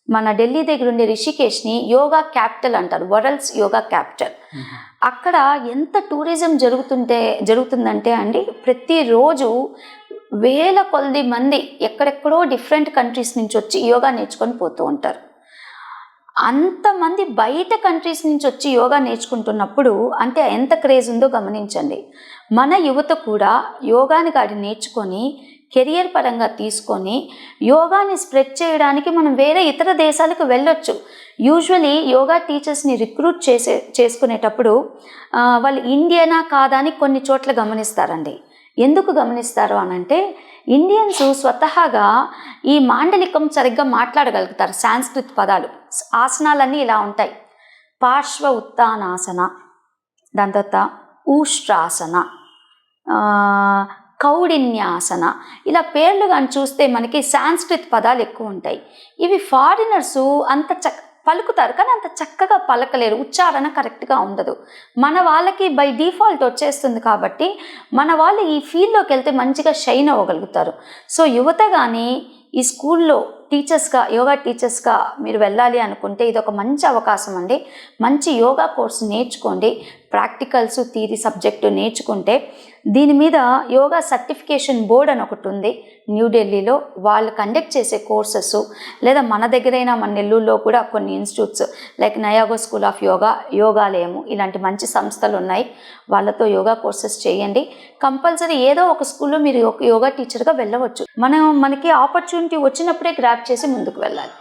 మన ఢిల్లీ దగ్గర ఉండే రిషికేష్ని యోగా క్యాపిటల్ అంటారు, వరల్డ్స్ యోగా క్యాపిటల్. అక్కడ ఎంత టూరిజం జరుగుతుందంటే అండి, ప్రతిరోజు వేల కొలది మంది ఎక్కడెక్కడో డిఫరెంట్ కంట్రీస్ నుంచి వచ్చి యోగా నేర్చుకొని పోతూ ఉంటారు. అంతమంది బయట కంట్రీస్ నుంచి వచ్చి యోగా నేర్చుకుంటున్నప్పుడు అంటే ఎంత క్రేజ్ ఉందో గమనించండి. మన యువత కూడా యోగాని కాడి నేర్చుకొని కెరియర్ పరంగా తీసుకొని యోగాని స్ప్రెడ్ చేయడానికి మనం వేరే ఇతర దేశాలకు వెళ్ళొచ్చు. యూజువలీ యోగా టీచర్స్ని రిక్రూట్ చేసుకునేటప్పుడు వాళ్ళు ఇండియనా కాదా అని కొన్ని చోట్ల గమనిస్తారండి. ఎందుకు గమనిస్తారు అనంటే, ఇండియన్స్ స్వతహాగా ఈ మాండలికం సరిగ్గా మాట్లాడగలుగుతారు. సాంస్క్రిట్ పదాలు, ఆసనాలన్నీ ఇలా ఉంటాయి: పార్శ్వ ఉత్తానాసన, దాని తర్వాత ఊష్ట్రాసన, కౌడిన్యాసన, ఇలా పేర్లు కానీ చూస్తే మనకి సాంస్క్రిట్ పదాలు ఎక్కువ ఉంటాయి. ఇవి ఫారినర్సు అంత పలుకుతారు కానీ అంత చక్కగా పలకలేరు, ఉచ్చారణ కరెక్ట్గా ఉండదు. మన వాళ్ళకి బై డిఫాల్ట్ వచ్చేస్తుంది కాబట్టి మన వాళ్ళు ఈ ఫీల్డ్లోకి వెళ్తే మంచిగా షైన్ అవ్వగలుగుతారు. సో యువత కానీ ఈ స్కూల్లో టీచర్స్గా, యోగా టీచర్స్గా మీరు వెళ్ళాలి అనుకుంటే ఇది ఒక మంచి అవకాశం అండి. మంచి యోగా కోర్సు నేర్చుకోండి. ప్రాక్టికల్స్, థియరీ సబ్జెక్టు నేర్చుకుంటే దీని మీద యోగా సర్టిఫికేషన్ బోర్డ్ అని ఒకటి ఉంది న్యూఢిల్లీలో. వాళ్ళు కండక్ట్ చేసే కోర్సెస్, లేదా మన దగ్గరైనా మన నెల్లూరులో కూడా కొన్ని ఇన్స్టిట్యూట్స్ లైక్ నయాగో స్కూల్ ఆఫ్ యోగా, యోగాలయము, ఇలాంటి మంచి సంస్థలు ఉన్నాయి. వాళ్ళతో యోగా కోర్సెస్ చేయండి. కంపల్సరీ ఏదో ఒక స్కూల్లో మీరు యోగా టీచర్గా వెళ్ళవచ్చు. మనకి ఆపర్చునిటీ వచ్చినప్పుడే గ్రాబ్ చేసి ముందుకు వెళ్ళాలి.